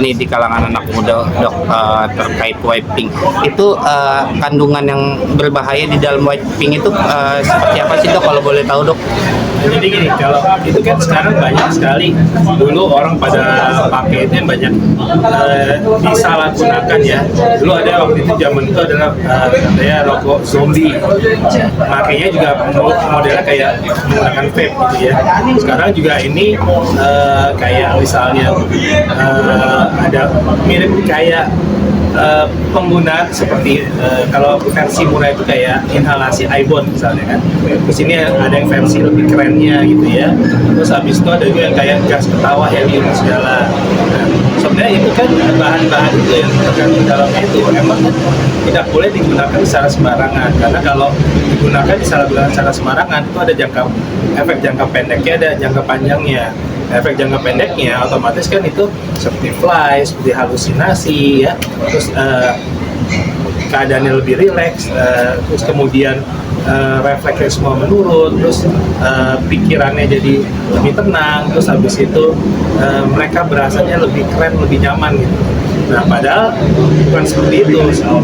nih di kalangan anak muda dok, terkait vaping itu kandungan yang berbahaya di dalam vaping itu seperti apa sih dok kalau boleh tahu dok? Jadi gini, kalau itu kan sekarang banyak sekali, dulu orang pada pakai itu yang banyak disalahgunakan ya. Dulu ada waktu itu zaman itu adalah katanya rokok zombie, makanya juga modelnya kayak menggunakan vape gitu ya. Sekarang juga ini kayak misalnya ada mirip kayak penggunaan seperti kalau versi murah itu kayak inhalasi ibon misalnya kan. Terus ini ada yang versi lebih kerennya gitu ya. Terus habis itu ada juga yang kayak gas ketawa helium segala. Nah, sebenarnya itu kan bahan-bahan itu yang terkandung dalamnya itu emang kan tidak boleh digunakan secara sembarangan, karena kalau digunakan disalahgunakan secara sembarangan itu ada efek jangka pendeknya, ada jangka panjangnya. Efek jangka pendeknya otomatis kan itu seperti fly, seperti halusinasi ya, terus keadaannya lebih rileks, terus kemudian refleksnya semua menurun, terus pikirannya jadi lebih tenang, terus habis itu mereka berasanya lebih keren, lebih nyaman gitu. Nah, padahal bukan seperti itu,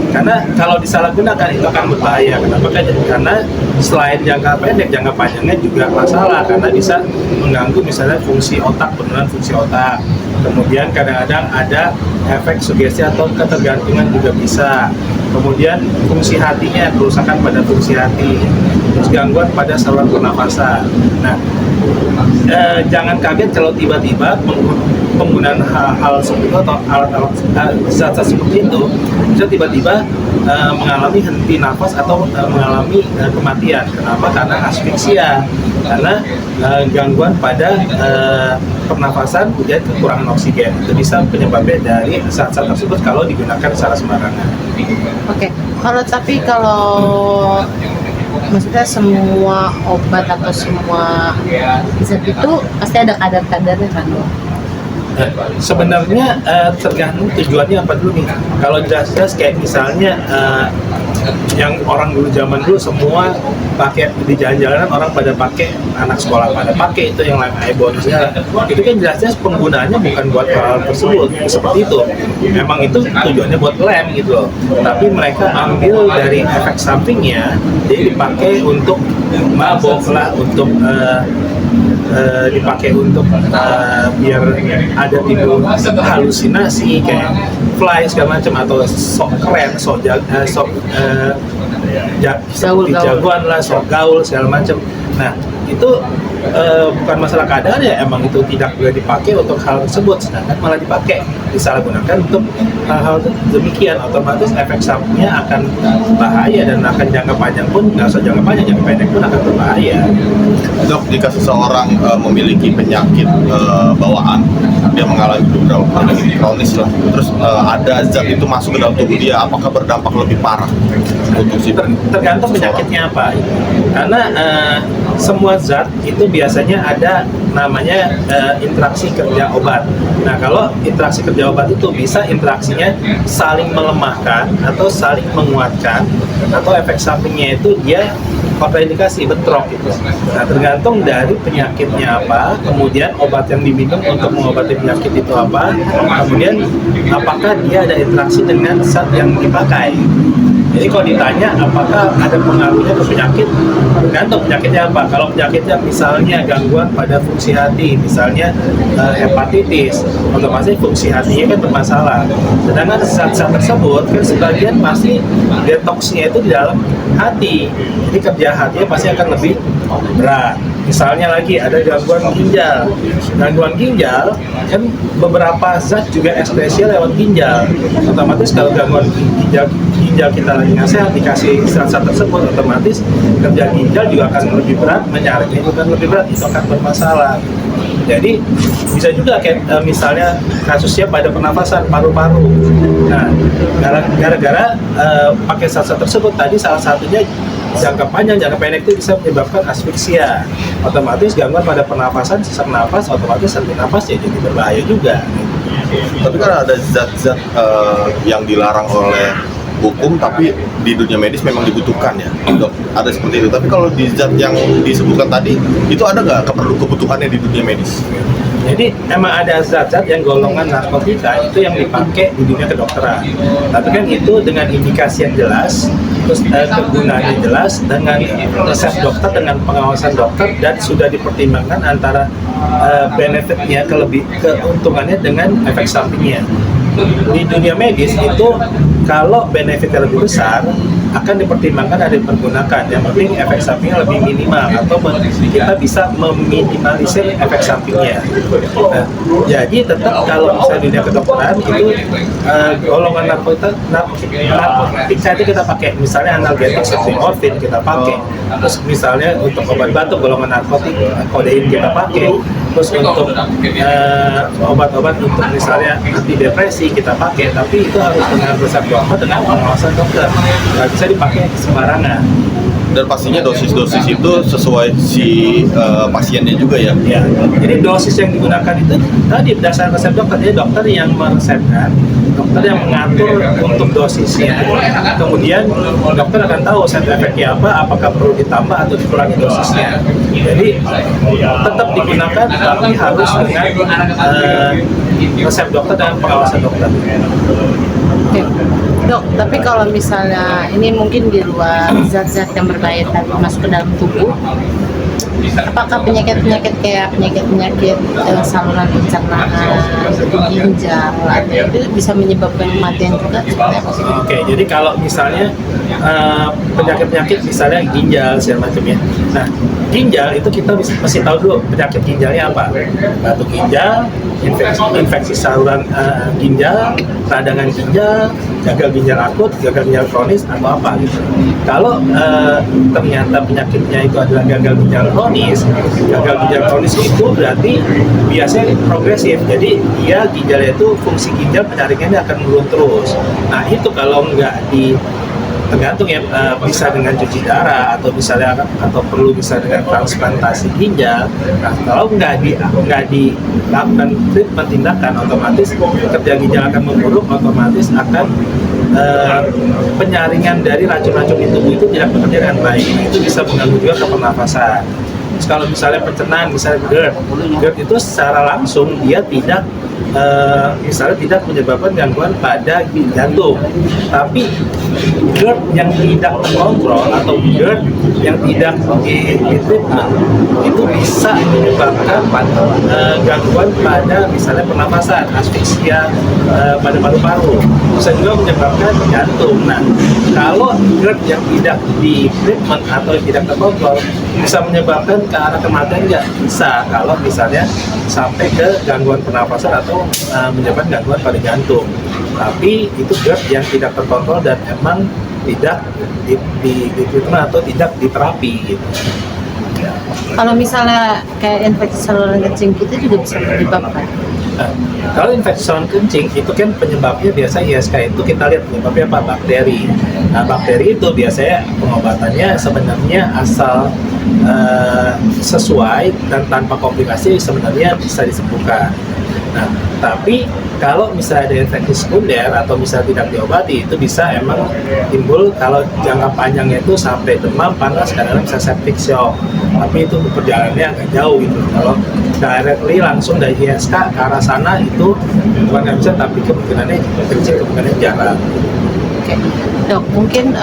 karena kalau disalahgunakan itu akan berbahaya. Kenapa? Karena selain jangka pendek, jangka panjangnya juga masalah, karena bisa mengganggu misalnya fungsi otak, penurunan fungsi otak. Kemudian kadang-kadang ada efek sugesti atau ketergantungan juga bisa. Kemudian fungsi hatinya, kerusakan pada fungsi hati, terus gangguan pada saluran pernafasan. Nah, jangan kaget kalau tiba-tiba penggunaan hal seperti itu atau alat-alat zat-zat seperti itu bisa tiba-tiba mengalami henti nafas atau mengalami kematian. Kenapa? Karena asfiksia, karena gangguan pada pernafasan, kemudian kekurangan oksigen. Itu bisa penyebabnya dari zat-zat tersebut kalau digunakan secara sembarangan. Oke, kalau maksudnya semua obat atau semua zat itu pasti ada kadar-kadarnya kan? Sebenarnya tergantung tujuannya apa dulu nih. Kalau jelas-jelas kayak misalnya yang orang dulu zaman dulu semua pakai di jalan-jalanan, orang pada pakai, anak sekolah pada pakai itu yang lain ibon segala. Itu kan jelas-jelas penggunaannya bukan buat hal tersebut seperti itu. Memang itu tujuannya buat lem gitu loh. Tapi mereka ambil dari efek sampingnya, jadi dipakai untuk mabok lah, untuk dipakai untuk biar ada timbul halusinasi kayak fly segala macam, atau sok keren, sok jagoan lah, sok gaul segala macam. Nah, itu bukan masalah keadaan ya, emang itu tidak boleh dipakai untuk hal tersebut, sedangkan malah dipakai disalahgunakan untuk hal-hal demikian. Otomatis efek sampingnya akan bahaya dan akan jangka panjang pun, nggak usah jangka panjang, jangka pendek pun akan berbahaya. Dok, jika seseorang memiliki penyakit bawaan, dia mengalami beberapa penyakit kronis lah, terus ada zat itu masuk ke dalam tubuh dia, apakah berdampak lebih parah untuk si tergantung penyakitnya apa, karena semua zat itu biasanya ada namanya interaksi kerja obat. Nah, kalau interaksi kerja obat itu bisa interaksinya saling melemahkan atau saling menguatkan, atau efek sampingnya itu dia kontraindikasi, bentrok gitu. Nah, tergantung dari penyakitnya apa, kemudian obat yang diminum untuk mengobati penyakit itu apa, kemudian apakah dia ada interaksi dengan zat yang dipakai. Jadi kalau ditanya apakah ada pengaruhnya ke penyakit, tergantung penyakitnya apa. Kalau penyakitnya misalnya gangguan pada fungsi hati, misalnya hepatitis, otomatis fungsi hatinya kan bermasalah. Sedangkan zat-zat tersebut kan sebagian pasti detoksnya itu di dalam hati, jadi kerja hatinya pasti akan lebih berat. Misalnya lagi ada gangguan ginjal kan beberapa zat juga ekspresi lewat ginjal. Otomatis kalau gangguan ginjal kita lagi nggak sehat, dikasih zat-zat tersebut, otomatis kerja ginjal juga akan lebih berat, menyaringnya juga lebih berat, itu akan bermasalah. Jadi bisa juga kayak misalnya kasusnya pada pernafasan, paru-paru. Nah, gara-gara pakai zat-zat tersebut tadi, salah satunya jangka panjang, jangka pendek itu bisa menyebabkan asfiksia. Otomatis gangguan pada pernafasan, sesak nafas, otomatis henti nafas ya jadi berbahaya juga. Tapi kan ada zat-zat yang dilarang oleh hukum tapi di dunia medis memang dibutuhkan ya, dok. Ada seperti itu. Tapi kalau di zat yang disebutkan tadi, itu ada nggak kebutuhannya di dunia medis? Jadi emang ada zat-zat yang golongan narkotika itu yang dipakai di dunia kedokteran. Tapi kan itu dengan indikasi yang jelas, terus kegunaannya jelas, dengan resep dokter, dengan pengawasan dokter, dan sudah dipertimbangkan antara benefitnya, keuntungannya dengan efek sampingnya. Di dunia medis itu kalau benefitnya lebih besar akan dipertimbangkan dan dipergunakan. Yang penting efek sampingnya lebih minimal atau kita bisa meminimalisir efek sampingnya. Nah, jadi tetap kalau misalnya dunia kedokteran itu golongan narkotika itu kita pakai, misalnya analgetik seperti morfin kita pakai, terus misalnya untuk obat batuk golongan narkotik kodein kita pakai, terus untuk obat-obat untuk misalnya antidepresi kita pakai, tapi itu harus dengan resep dokter, dengan pengawasan dokter, nggak bisa dipakai sembarangan. Dan pastinya dosis-dosis itu sesuai si pasiennya juga ya. Ya, jadi dosis yang digunakan itu tadi berdasarkan resep dokter, jadi dokter yang meresepkan, dokter yang mengatur untuk dosisnya. Kemudian dokter akan tahu side effect-nya apa, apakah perlu ditambah atau dikurangi dosisnya. Jadi tetap digunakan, tapi harus dengan resep dokter dan pengawasan dokter. Oke. Dok, tapi kalau misalnya ini mungkin di luar zat-zat yang berbahaya tadi masuk ke dalam tubuh, apakah penyakit-penyakit kayak penyakit-penyakit saluran pencernaan, ginjal, itu bisa menyebabkan kematian juga? Seperti apa sih? Oke, jadi kalau misalnya penyakit-penyakit misalnya ginjal segala macamnya. Nah, ginjal itu kita mesti tahu dulu penyakit ginjalnya apa. Batu ginjal, infeksi saluran ginjal, radangan ginjal, gagal ginjal akut, gagal ginjal kronis, atau apa gitu. Kalau ternyata penyakitnya itu adalah gagal ginjal kronis itu berarti biasanya progresif. Jadi dia ginjalnya itu fungsi ginjal penyaringannya akan menurun terus. Nah itu kalau nggak tergantung ya, bisa dengan cuci darah atau perlu bisa dengan transplantasi ginjal. Nah kalau nggak dilakukan treatment tindakan, otomatis kerja ginjal akan memburuk, otomatis akan penyaringan dari racun-racun di tubuh itu tidak bekerja dengan baik. Itu bisa mengganggu juga ke pernafasan. Terus kalau misalnya pencernaan, misalnya GERD itu secara langsung dia tidak misalnya tidak menyebabkan gangguan pada jantung, tapi GERD yang tidak terkontrol atau GERD yang tidak di-treatment itu bisa menyebabkan gangguan pada misalnya pernafasan, asfiksia pada paru-paru, bisa juga menyebabkan jantung. Nah, kalau GERD yang tidak di-treatment atau tidak terkontrol bisa menyebabkan ke arah kematian, nggak bisa kalau misalnya sampai ke gangguan pernafasan atau menyebabkan gangguan pada jantung. Tapi itu GERD yang tidak terkontrol dan emang tidak di-treatment atau tidak diterapi gitu. Kalau misalnya kayak infeksi saluran kencing itu juga bisa menyebabkan. Nah, kalau infeksi saluran kencing itu kan penyebabnya biasa ISK itu kita lihat penyebabnya apa? Bakteri. Nah, bakteri itu biasanya pengobatannya sebenarnya asal sesuai dan tanpa komplikasi sebenarnya bisa disembuhkan. Nah, tapi kalau misalnya ada infeksi sekunder atau misalnya tidak diobati, itu bisa emang timbul kalau jangka panjangnya itu sampai demam, panas, kadang-kadang bisa septic shock. Tapi itu perjalanannya agak jauh gitu. Kalau directly langsung dari ISK ke arah sana itu bukan nggak bisa, tapi kemungkinannya kecil, kemungkinannya jarang. Oke. Dok, mungkin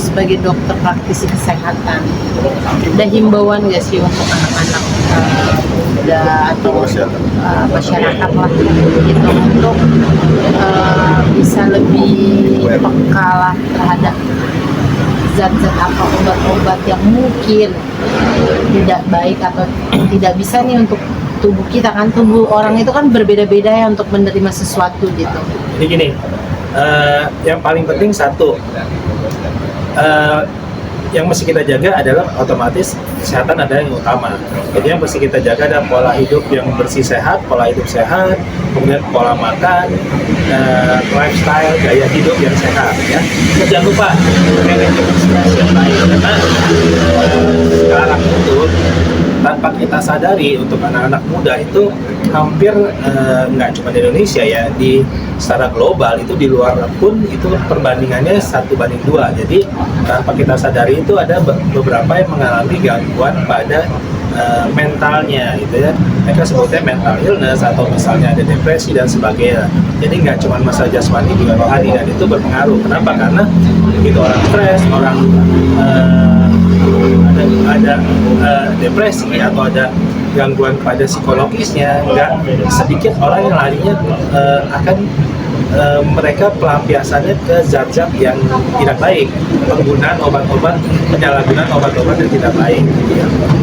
sebagai dokter praktisi kesehatan, ada himbauan nggak sih untuk anak-anak muda atau masyarakat lah gitu untuk bisa lebih peka lah terhadap zat-zat apa obat-obat yang mungkin tidak baik atau tidak bisa nih untuk tubuh kita, kan tubuh orang itu kan berbeda-beda ya untuk menerima sesuatu gitu. Jadi gini, yang paling penting satu, yang mesti kita jaga adalah otomatis kesehatan adalah yang utama. Jadi yang mesti kita jaga adalah pola hidup yang bersih sehat, pola hidup sehat, kemudian pola makan, lifestyle, gaya hidup yang sehat ya. Dan jangan lupa manajemen stres yang baik, karena sekarang itu tanpa kita sadari untuk anak-anak muda itu hampir nggak cuma di Indonesia ya, di secara global itu di luar pun itu perbandingannya 1:2. Jadi tanpa kita sadari itu ada beberapa yang mengalami gangguan pada mentalnya gitu ya. Mereka sebutnya mental illness atau misalnya ada depresi dan sebagainya. Jadi nggak cuma masalah jasmani juga rohani, dan itu berpengaruh. Kenapa? Karena begitu orang stres, orang ada depresi atau ada gangguan pada psikologisnya, nggak sedikit orang yang larinya akan mereka pelampiasannya ke zat-zat yang tidak baik, penggunaan obat-obat, penyalahgunaan obat-obat yang tidak baik.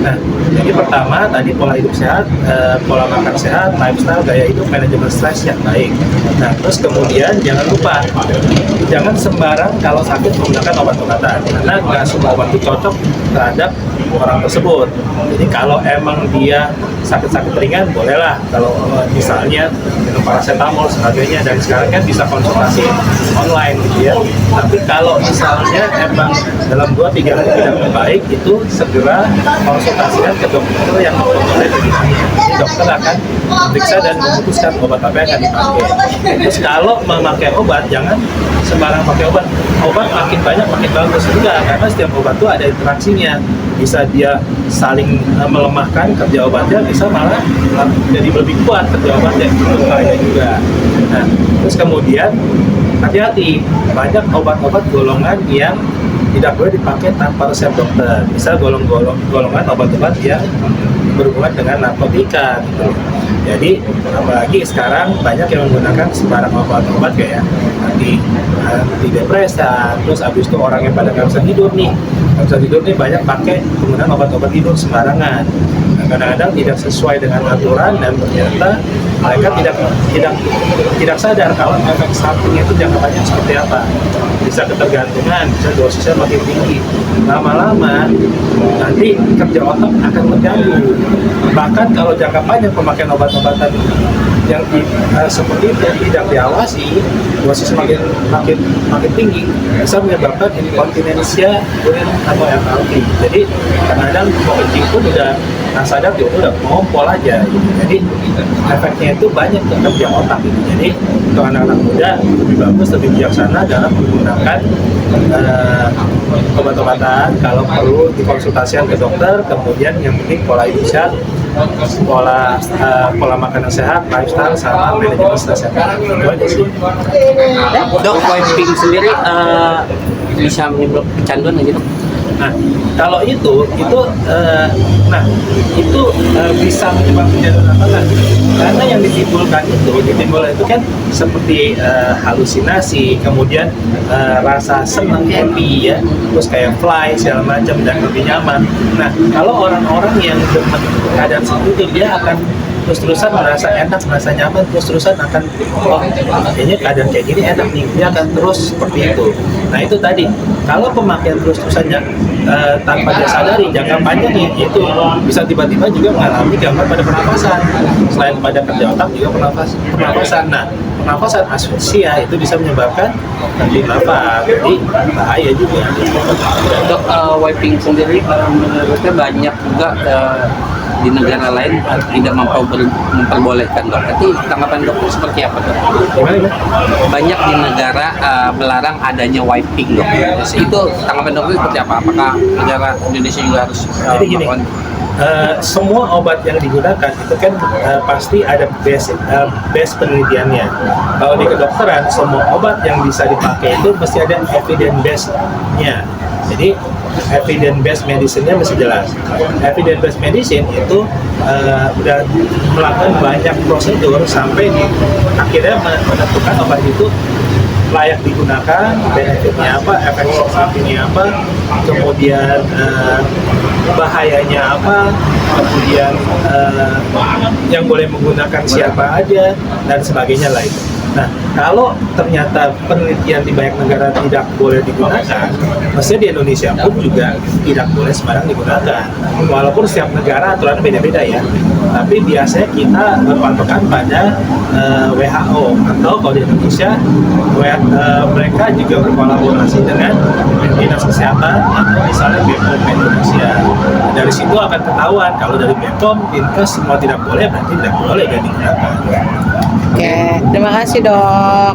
Nah, jadi pertama tadi pola hidup sehat, pola makan sehat, lifestyle, gaya hidup, manajemen stres yang baik. Nah, terus kemudian jangan lupa, jangan sembarang kalau sakit menggunakan obat-obatan, karena nggak semua obat itu cocok terhadap orang tersebut. Jadi kalau emang dia sakit-sakit ringan, bolehlah kalau misalnya minum paracetamol sebagainya, dan sekarang kan bisa konsultasi online gitu ya. Tapi kalau misalnya emang dalam 2-3 hari tidak membaik, itu segera konsultasikan ke dokter yang mempunyai. Dokter akan memeriksa dan memutuskan obat apa yang akan dipakai. Terus kalau memakai obat, jangan sembarang pakai obat. Obat makin banyak makin bagus, enggak, karena setiap obat itu ada interaksinya. Bisa dia saling melemahkan kerja obatnya, bisa malah jadi lebih kuat kerja obatnya, itu bahaya juga. Nah, terus kemudian hati-hati, banyak obat-obat golongan yang tidak boleh dipakai tanpa resep dokter. Misal golongan obat-obat yang berhubungan dengan narkotika gitu. Jadi apalagi sekarang banyak yang menggunakan sembarang obat-obat kayak antidepresan, terus habis itu orang yang pada nggak bisa tidur nih banyak pakai penggunaan obat-obat tidur sembarangan. Nah, kadang-kadang tidak sesuai dengan aturan, dan ternyata mereka tidak sadar kalau efek sampingnya itu jangka panjang seperti apa. Bisa ketergantungan, bisa dosisnya makin tinggi. Lama-lama nanti kerja otak akan terganggu. Bahkan kalau jangka panjang pemakaian obat-obatan yang seperti itu tidak diawasi, dosis makin tinggi, bisa menyebabkan inkontinensia urin atau FLT. Jadi kadang-kadang mau kencing pun udah nggak sadar, dia udah ngompol aja gitu. Jadi efeknya itu banyak ke kerja otak gitu. Jadi untuk anak-anak muda lebih bagus, lebih bijaksana dalam menggunakan obat-obatan. Kalau perlu dikonsultasikan ke dokter. Kemudian yang penting pola hidup sehat, pola makan yang sehat, lifestyle, sama manajemen stres yang baik. Itu aja sih. Dok, wiping sendiri bisa menimbulkan kecanduan nggak sih, dok? Nah, kalau itu bisa menyebabkan kecanduan apa kan? Karena yang ditimbulkan itu kan seperti halusinasi, kemudian rasa senang, happy ya, terus kayak fly segala macam dan lebih nyaman. Nah, kalau orang-orang yang demen keadaan seperti itu, dia akan terus-terusan merasa enak, merasa nyaman, terus-terusan akan kayaknya keadaan kayak gini enak nih, dia akan terus seperti itu. Nah, itu tadi, kalau pemakaian terus-terusannya tanpa dia sadari, jangka panjangnya itu bisa tiba-tiba juga mengalami gangguan pada pernapasan. Selain pada kerja otak, juga pernapasan. Nah, pernapasan asfiksia itu bisa menyebabkan henti nafas, jadi bahaya juga. Dok, wiping sendiri menurutnya banyak juga di negara lain tidak memperbolehkan, dok. Jadi tanggapan dokter seperti apa, dok? Gimana? Banyak di negara melarang adanya wiping, dok. Itu tanggapan dokter seperti apa? Apakah negara Indonesia juga harus Jadi gini, semua obat yang digunakan itu kan pasti ada base penelitiannya. Kalau di kedokteran, semua obat yang bisa dipakai itu mesti ada evidence base-nya. Jadi evidence based medicine-nya mesti jelas. Evidence based medicine itu udah melakukan banyak prosedur sampai akhirnya menentukan obat itu layak digunakan, benefitnya apa, efek sampingnya apa, kemudian bahayanya apa, kemudian yang boleh menggunakan siapa aja, dan sebagainya lah itu. Nah, kalau ternyata penelitian di banyak negara tidak boleh digunakan, mestinya di Indonesia pun juga tidak boleh sembarang digunakan. Walaupun setiap negara aturannya beda-beda ya, tapi biasanya kita berpatokan pada WHO, atau kalau di Indonesia mereka juga berkolaborasi dengan Dinas Kesehatan atau misalnya BPOM Indonesia. Dari situ akan ketahuan kalau dari BPOM, Dinkes semua tidak boleh, berarti tidak boleh digunakan. Oke, terima kasih dok.